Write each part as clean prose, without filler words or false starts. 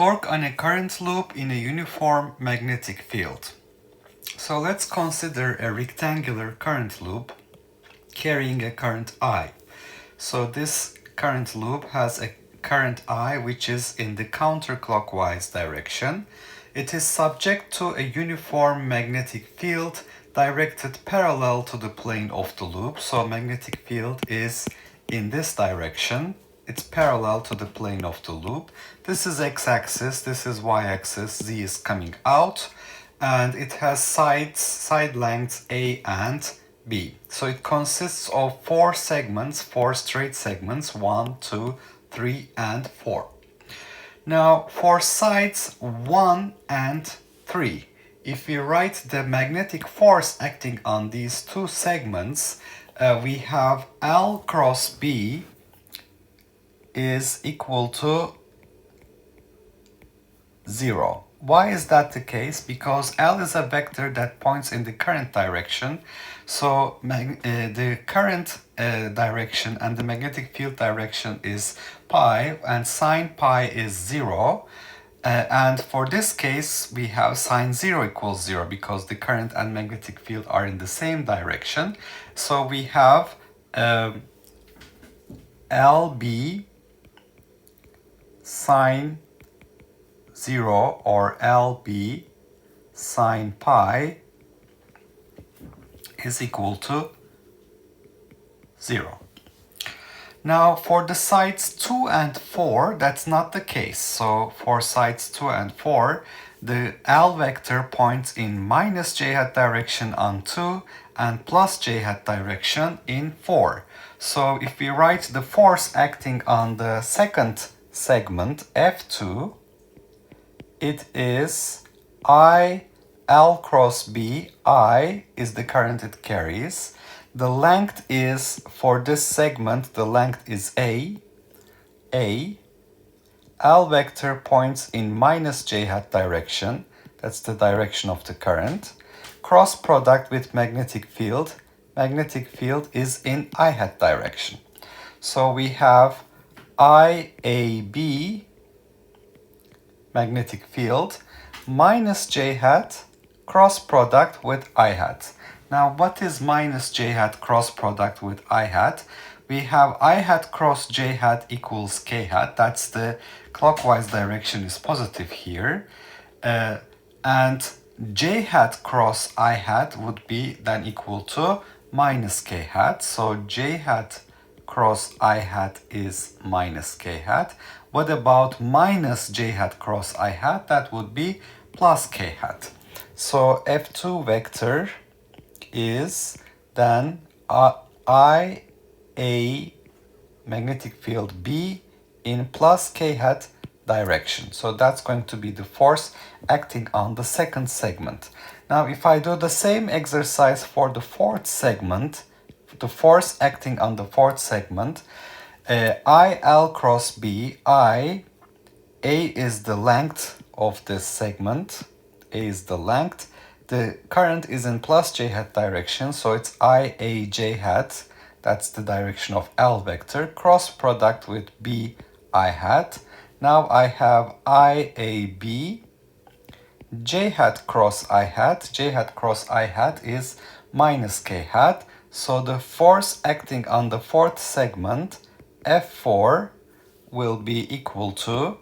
torque on a current loop in a uniform magnetic field. So let's consider a rectangular current loop carrying a current I. So this current loop has a current I which is in the counterclockwise direction. It is subject to a uniform magnetic field directed parallel to the plane of the loop. So magnetic field is in this direction. It's parallel to the plane of the loop. This is x-axis, this is y-axis, z is coming out, and it has side lengths A and B. So it consists of four segments, four straight segments, 1, 2, 3, and 4. Now for sides 1 and 3, if we write the magnetic force acting on these two segments, we have L cross B is equal to 0. Why is that the case? Because L is a vector that points in the current direction. So the current direction and the magnetic field direction is pi, and sine pi is 0. And for this case, we have sine 0 equals 0 because the current and magnetic field are in the same direction. So we have LB sine 0 or LB sine pi is equal to 0. Now for the sides 2 and 4, that's not the case. So for sides 2 and 4, the L vector points in minus j hat direction on 2 and plus j hat direction in 4. So if we write the force acting on the second segment F2, it is I L cross B. I is the current it carries. The length is, for this segment, the length is A. L vector points in minus j hat direction. That's the direction of the current. Cross product with magnetic field. Magnetic field is in I hat direction. So we have IAB magnetic field minus j hat cross product with I hat. Now what is minus j hat cross product with I hat? We have I hat cross j hat equals k hat. That's the clockwise direction is positive here. And j hat cross I hat would be then equal to minus k hat. So j hat cross I hat is minus k hat. What about minus j hat cross I hat? That would be plus k hat. So F2 vector is then I a magnetic field B in plus k hat direction. So that's going to be the force acting on the second segment. Now if I do the same exercise for the fourth segment, the force acting on the fourth segment, I L cross B, A is the length of this segment, A is the length. The current is in plus j hat direction, so it's I A j hat, that's the direction of L vector, cross product with B I hat. Now I have I A B, j hat cross I hat is minus k hat. So the force acting on the fourth segment, F4, will be equal to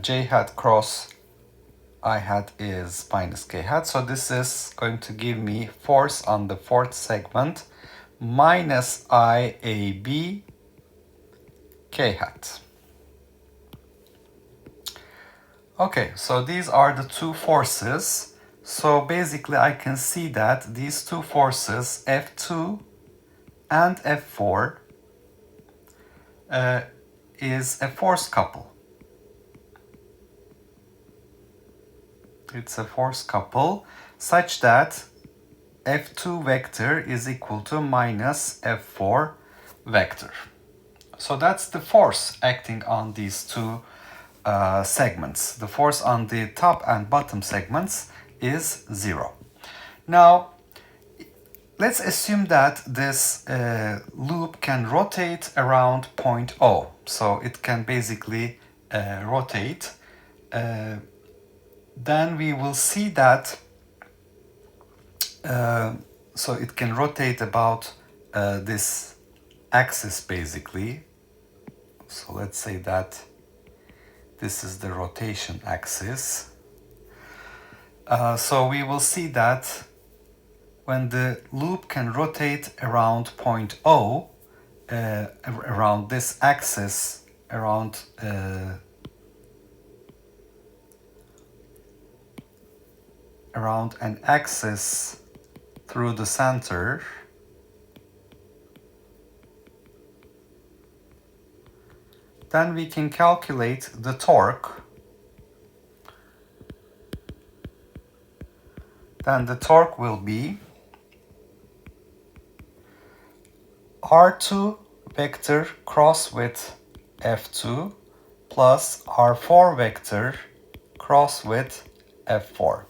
j hat cross I hat is minus k hat. So this is going to give me force on the fourth segment minus IAB k hat. Okay, so these are the two forces. So basically I can see that these two forces, F2 and F4, is a force couple. It's a force couple such that F2 vector is equal to minus F4 vector. So that's the force acting on these two segments. The force on the top and bottom segments is 0. Now, let's assume that this loop can rotate around point O. So it can basically rotate. Then we will see that so it can rotate about this axis basically. So let's say that this is the rotation axis. So we will see that when the loop can rotate around point O, around this axis, around an axis through the center, then we can calculate the torque. Then the torque will be R2 vector cross with F2 plus R4 vector cross with F4.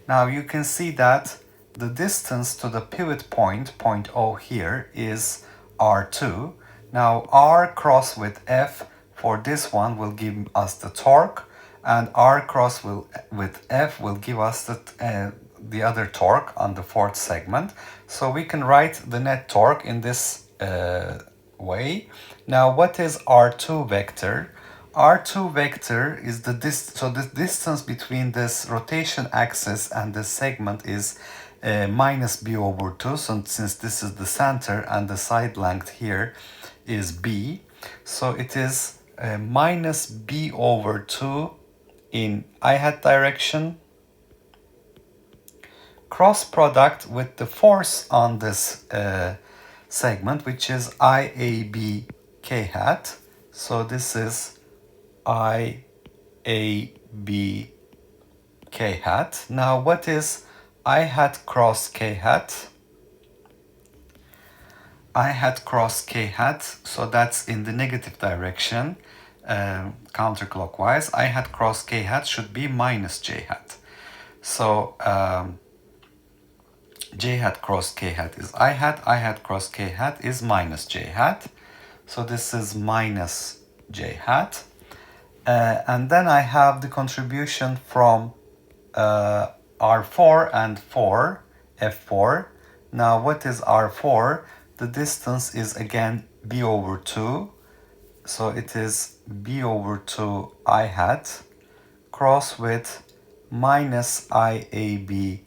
Now you can see that the distance to the pivot point, point O here, is R2. Now R cross with F for this one will give us the torque, and R cross with F will give us the other torque on the fourth segment. So we can write the net torque in this way. Now what is R2 vector? R2 vector is the distance between this rotation axis and this segment is minus b over 2. So since this is the center and the side length here is b, so it is minus b over 2 in I hat direction, cross product with the force on this segment, which is IAB k hat. So this is IAB k hat. Now what is I hat cross k hat? I hat cross k hat, so that's in the negative direction, counterclockwise. I hat cross k hat should be minus j hat. So j hat cross k hat is I hat cross k hat is minus j hat. So this is minus j hat. And then I have the contribution from R4 and 4, F4. Now what is R4? The distance is again b over 2. So it is b over 2 I hat cross with minus IAB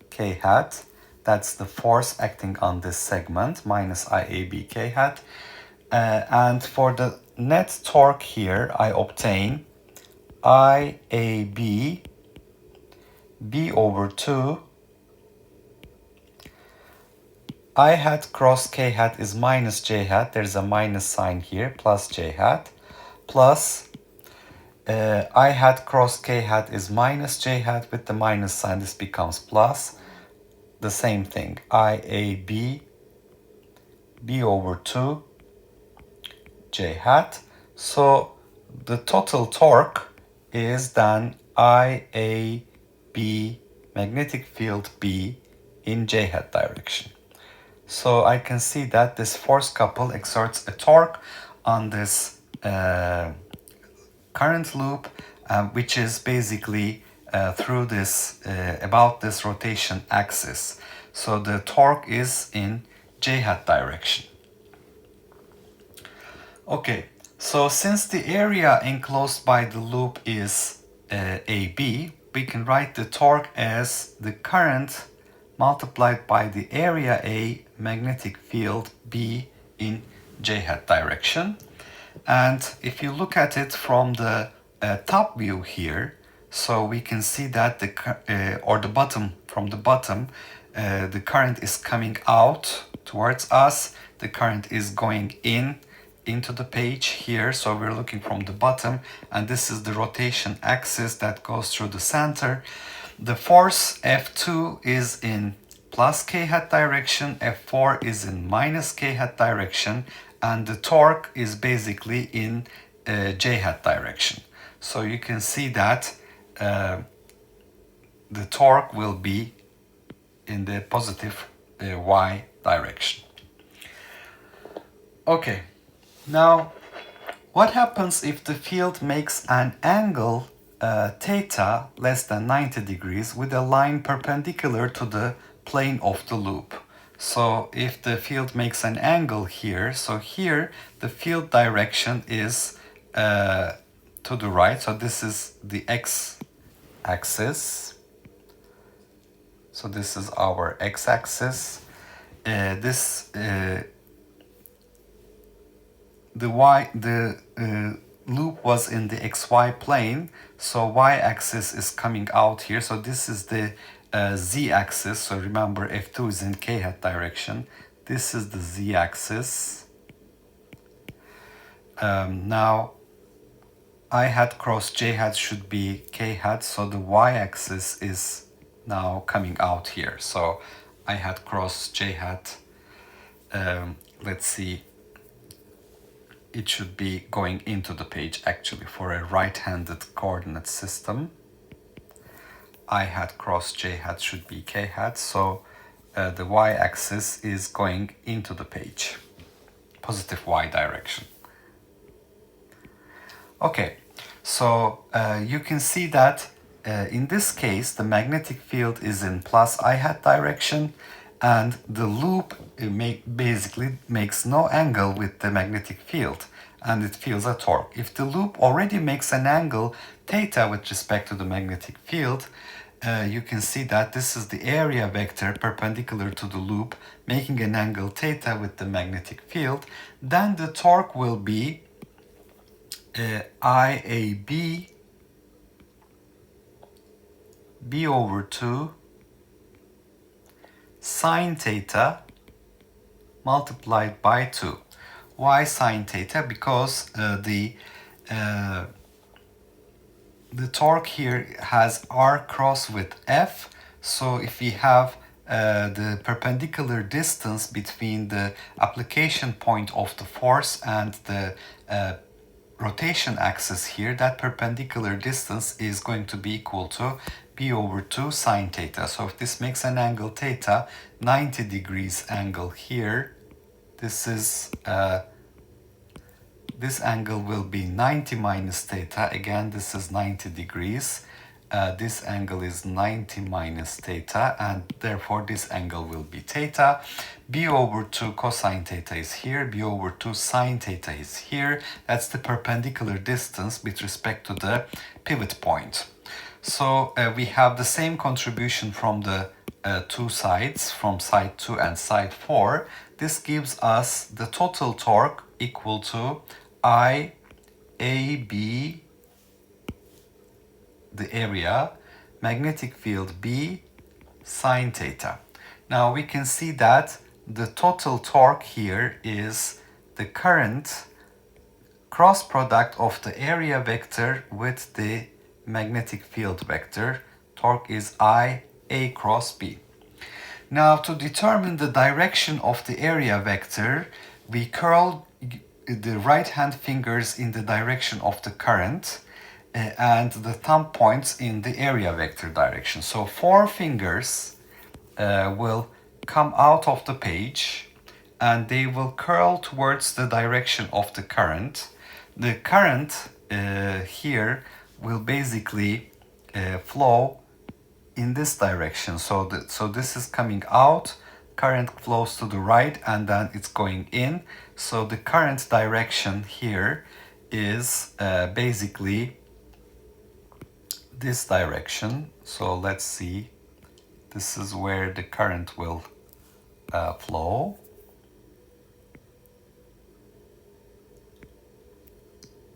k hat. That's the force acting on this segment, minus IAB k hat. And for the net torque here, I obtain IAB b over 2. I hat cross k hat is minus j hat. There's a minus sign here, plus j hat. Plus I hat cross k hat is minus j hat. With the minus sign, this becomes plus. The same thing, IAB b over 2 j hat. So the total torque is then IAB magnetic field B in j hat direction. So I can see that this force couple exerts a torque on this current loop, which is basically through this, about this rotation axis. So the torque is in j hat direction. Okay, so since the area enclosed by the loop is AB, we can write the torque as the current multiplied by the area A magnetic field B in j hat direction. And if you look at it from the top view here, so we can see that from the bottom, the current is coming out towards us. The current is going into the page here. So we're looking from the bottom, and this is the rotation axis that goes through the center. The force F2 is in plus k hat direction, F4 is in minus k hat direction, and the torque is basically in j hat direction. So you can see that the torque will be in the positive y direction. Okay, now what happens if the field makes an angle theta less than 90 degrees with a line perpendicular to the plane of the loop? So if the field makes an angle here, so here the field direction is to the right, so this is the x-axis. So this is our x-axis. The loop was in the xy plane, so y-axis is coming out here. So this is the z-axis. So remember, F2 is in k hat direction. This is the z-axis. Now I hat cross j hat should be k hat, so the y-axis is now coming out here. So I hat cross j hat, let's see, it should be going into the page actually for a right-handed coordinate system. I hat cross j hat should be k hat, so the y-axis is going into the page, positive y direction. Okay, so you can see that in this case the magnetic field is in plus I hat direction, and the loop basically makes no angle with the magnetic field, and it feels a torque. If the loop already makes an angle theta with respect to the magnetic field, you can see that this is the area vector perpendicular to the loop making an angle theta with the magnetic field. Then the torque will be IAB b over 2 sine theta multiplied by 2. Why sine theta? Because the torque here has r cross with F. So if we have the perpendicular distance between the application point of the force and the rotation axis here, that perpendicular distance is going to be equal to b over 2 sine theta. So if this makes an angle theta, 90 degrees angle here, this is this angle will be 90 minus theta. Again, this is 90 degrees. This angle is 90 minus theta, and therefore this angle will be theta. B over 2 cosine theta is here. B over 2 sine theta is here. That's the perpendicular distance with respect to the pivot point. So we have the same contribution from the two sides, from side 2 and side 4. This gives us the total torque equal to IAB, the area, magnetic field B, sine theta. Now we can see that the total torque here is the current cross product of the area vector with the magnetic field vector. Torque is I A cross B. Now to determine the direction of the area vector, we curl the right hand fingers in the direction of the current and the thumb points in the area vector direction. So 4 fingers will come out of the page and they will curl towards the direction of the current. The current here will basically flow in this direction. So this is coming out, current flows to the right, and then it's going in. So the current direction here is basically this direction. So let's see, this is where the current will flow.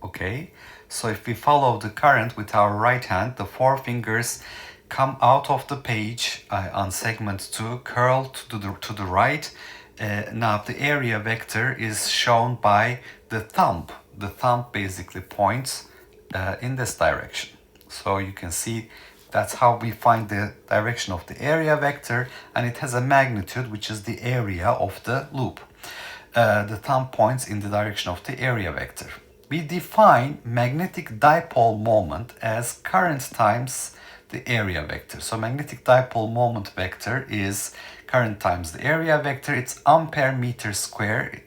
Okay, so if we follow the current with our right hand, the 4 fingers come out of the page on segment 2, curl to the right. Now the area vector is shown by the thumb. The thumb basically points in this direction. So you can see that's how we find the direction of the area vector, and it has a magnitude which is the area of the loop. The thumb points in the direction of the area vector. We define magnetic dipole moment as current times the area vector. So magnetic dipole moment vector is current times the area vector. It's ampere meter square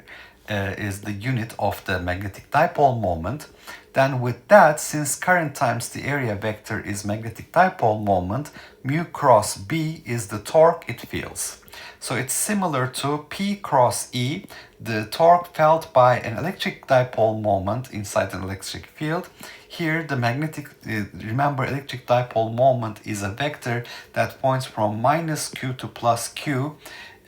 is the unit of the magnetic dipole moment. Then with that, since current times the area vector is magnetic dipole moment, mu cross B is the torque it feels. So it's similar to P cross E, the torque felt by an electric dipole moment inside an electric field. Here the magnetic, remember, electric dipole moment is a vector that points from minus Q to plus Q,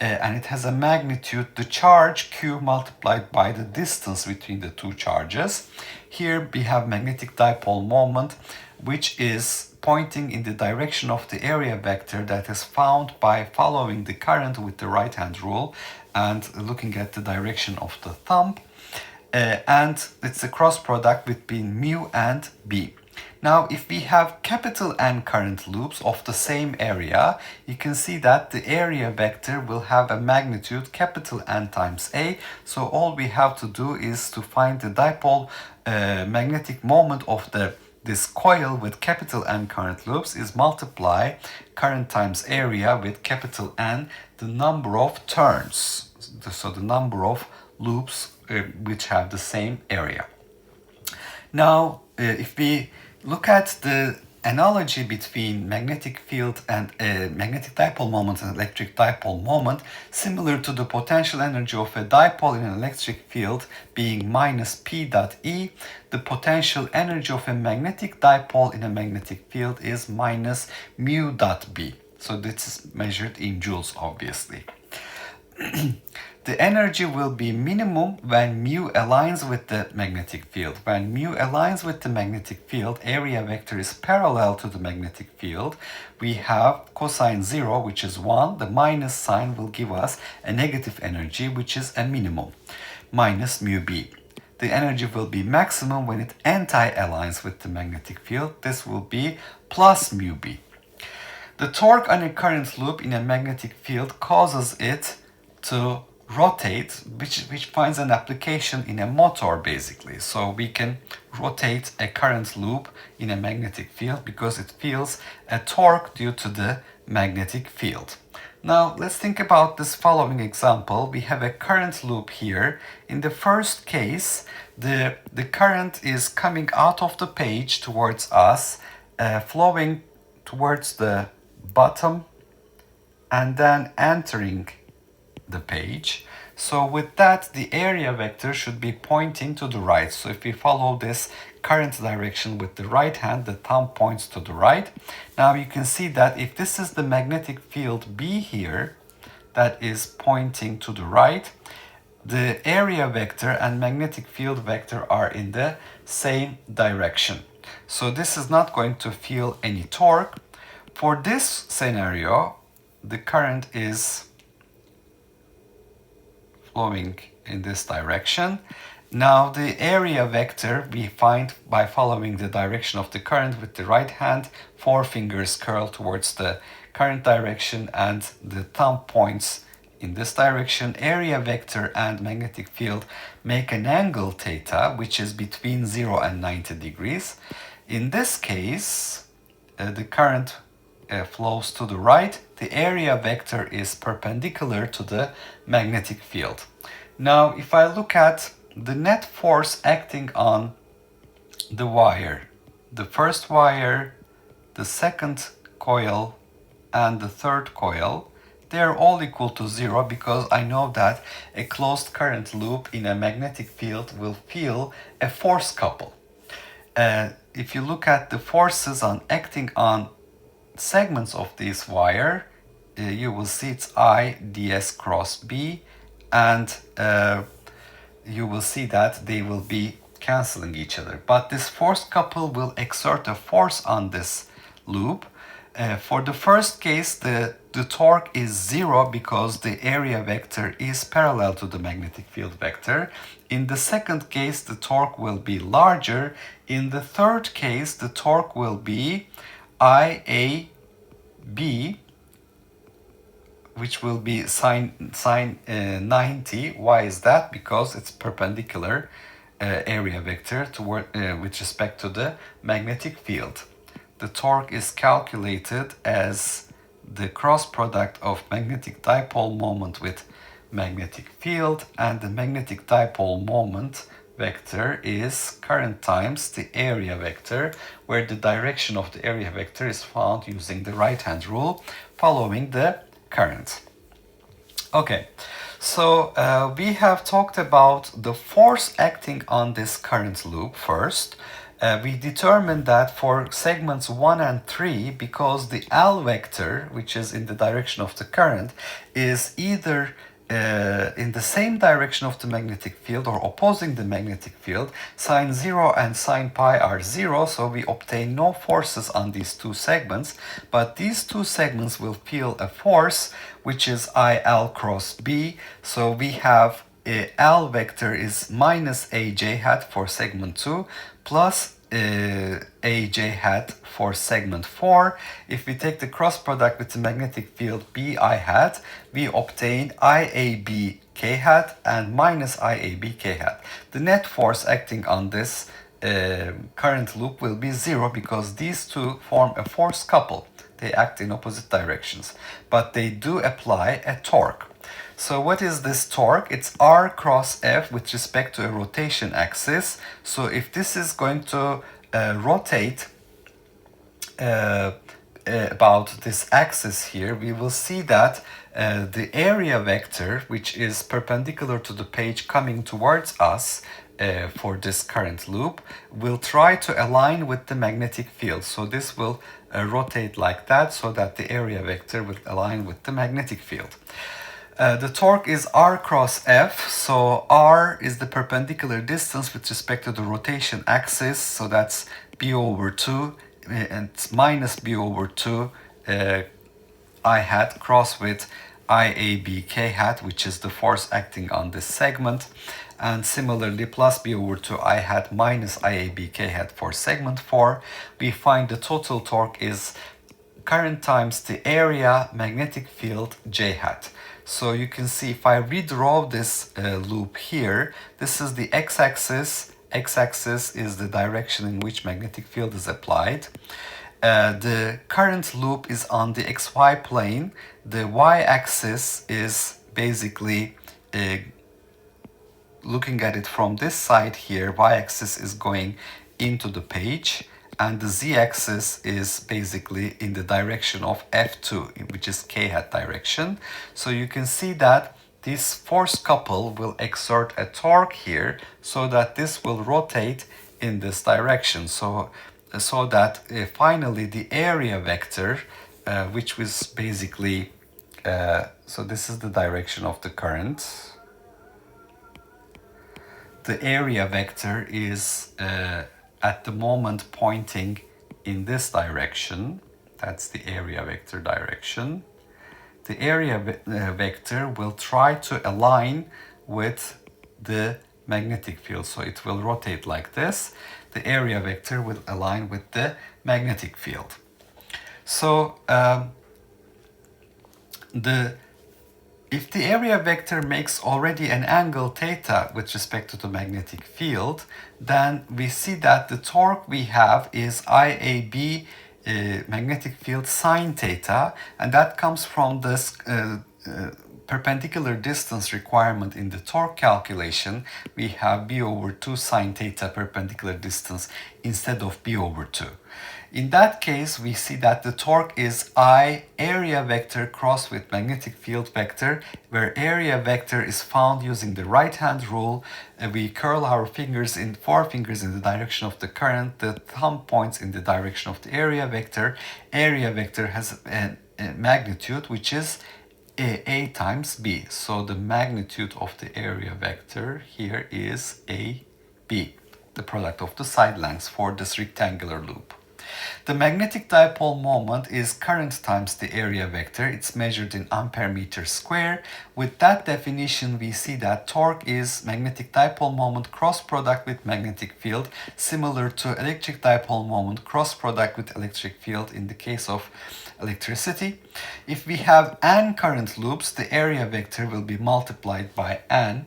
and it has a magnitude, the charge Q multiplied by the distance between the two charges. Here we have magnetic dipole moment, which is pointing in the direction of the area vector that is found by following the current with the right hand rule and looking at the direction of the thumb. And it's a cross product between mu and B. Now, if we have capital N current loops of the same area, you can see that the area vector will have a magnitude capital N times A. So all we have to do is to find the dipole magnetic moment of this coil with capital N current loops is multiply current times area with capital N, the number of turns. So the number of loops which have the same area. Now, if we look at the analogy between magnetic field and magnetic dipole moment and electric dipole moment, similar to the potential energy of a dipole in an electric field being minus P dot E, the potential energy of a magnetic dipole in a magnetic field is minus mu dot B. So this is measured in joules, obviously. The energy will be minimum when mu aligns with the magnetic field. When mu aligns with the magnetic field, area vector is parallel to the magnetic field. We have cosine 0, which is 1. The minus sign will give us a negative energy, which is a minimum, minus mu b. The energy will be maximum when it anti-aligns with the magnetic field. This will be plus mu b. The torque on a current loop in a magnetic field causes it to rotate, which finds an application in a motor basically. So we can rotate a current loop in a magnetic field because it feels a torque due to the magnetic field. Now let's think about this following example. We have a current loop here. In the first case, the current is coming out of the page towards us, flowing towards the bottom and then entering the page. So with that, the area vector should be pointing to the right. So if we follow this current direction with the right hand, the thumb points to the right. Now you can see that if this is the magnetic field B here that is pointing to the right, the area vector and magnetic field vector are in the same direction. So this is not going to feel any torque. For this scenario, the current is flowing in this direction. Now the area vector we find by following the direction of the current with the right hand, four fingers curl towards the current direction and the thumb points in this direction. Area vector and magnetic field make an angle theta, which is between 0 and 90 degrees. In this case, the current flows to the right. The area vector is perpendicular to the magnetic field. Now, if I look at the net force acting on the wire, the first wire, the second coil, and the third coil, they are all equal to 0 because I know that a closed current loop in a magnetic field will feel a force couple. If you look at the forces acting on segments of this wire, you will see it's I ds cross B, and you will see that they will be canceling each other. But this force couple will exert a force on this loop. For the first case, the torque is 0 because the area vector is parallel to the magnetic field vector. In the second case, the torque will be larger. In the third case, the torque will be IAB, which will be sine 90. Why is that? Because it's perpendicular area vector toward with respect to the magnetic field. The torque is calculated as the cross product of magnetic dipole moment with magnetic field, and the magnetic dipole moment vector is current times the area vector, where the direction of the area vector is found using the right-hand rule following the current. Okay, so we have talked about the force acting on this current loop first. We determined that for segments 1 and 3, because the L vector, which is in the direction of the current, is either in the same direction of the magnetic field or opposing the magnetic field, sine 0 and sine pi are 0, so we obtain no forces on these two segments, but these two segments will feel a force which is IL cross B, so we have L vector is minus AJ hat for segment 2 plus AJ hat for segment 4. If we take the cross product with the magnetic field BI hat, we obtain IAB K hat and minus IAB K hat. The net force acting on this current loop will be 0 because these two form a force couple. They act in opposite directions, but they do apply a torque. So what is this torque? It's R cross F with respect to a rotation axis. So if this is going to rotate about this axis here, we will see that the area vector, which is perpendicular to the page coming towards us for this current loop, will try to align with the magnetic field. So this will rotate like that so that the area vector will align with the magnetic field. The torque is R cross F, so R is the perpendicular distance with respect to the rotation axis, so that's B over 2, and it's minus B over 2 I hat cross with IAB K hat, which is the force acting on this segment, and similarly plus B over 2 I hat minus IAB K hat for segment 4. We find the total torque is current times the area magnetic field J hat. So you can see if I redraw this loop here, this is the x-axis. X-axis is the direction in which magnetic field is applied. The current loop is on the xy plane. The y-axis is basically looking at it from this side here. Y-axis is going into the page, and the z-axis is basically in the direction of F2, which is k hat direction. So you can see that this force couple will exert a torque here so that this will rotate in this direction. So that finally the area vector, which was basically, so this is the direction of the current. The area vector is at the moment pointing in this direction. That's the area vector direction. The area vector will try to align with the magnetic field. So it will rotate like this. The area vector will align with the magnetic field. So if the area vector makes already an angle theta with respect to the magnetic field, then we see that the torque we have is IAB magnetic field sine theta, and that comes from this perpendicular distance requirement in the torque calculation. We have B over 2 sine theta perpendicular distance instead of B over 2. In that case, we see that the torque is I area vector cross with magnetic field vector, where area vector is found using the right-hand rule. We curl our fingers in forefingers in the direction of the current, the thumb points in the direction of the area vector. Area vector has a magnitude which is A times B. So the magnitude of the area vector here is AB, the product of the side lengths for this rectangular loop. The magnetic dipole moment is current times the area vector. It's measured in ampere meter square. With that definition, we see that torque is magnetic dipole moment cross product with magnetic field, similar to electric dipole moment cross product with electric field in the case of electricity. If we have n current loops, the area vector will be multiplied by n.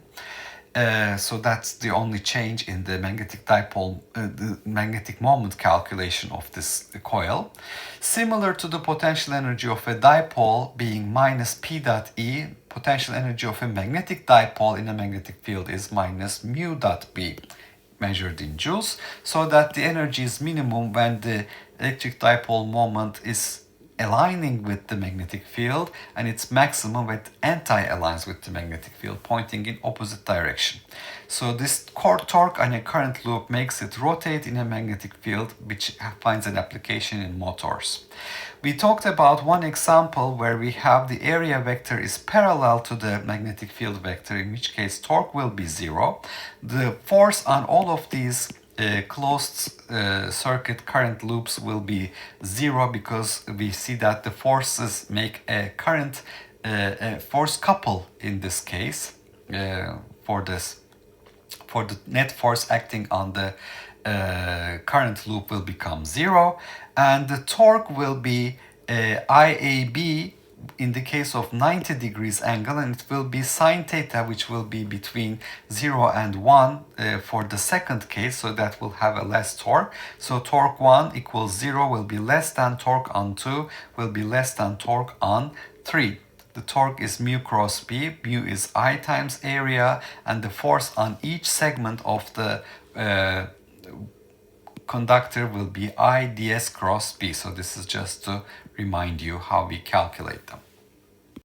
So that's the only change in the magnetic dipole, the magnetic moment calculation of this coil. Similar to the potential energy of a dipole being minus P dot E, potential energy of a magnetic dipole in a magnetic field is minus mu dot B, measured in joules, so that the energy is minimum when the electric dipole moment is aligning with the magnetic field, and its maximum when it anti-aligns with the magnetic field, pointing in opposite direction. So this core torque in a current loop makes it rotate in a magnetic field, which finds an application in motors. We talked about one example where we have the area vector is parallel to the magnetic field vector, in which case torque will be zero. The force on all of these closed circuit current loops will be zero, because we see that the forces make a current a force couple in this case for the net force acting on the current loop will become zero, and the torque will be IAB in the case of 90 degrees angle, and it will be sine theta, which will be between 0 and 1 for the second case, so that will have a less torque. So torque 1 equals 0 will be less than torque on 2 will be less than torque on 3. The torque is mu cross B, mu is I times area, and the force on each segment of the conductor will be I ds cross B. So this is just to remind you how we calculate them.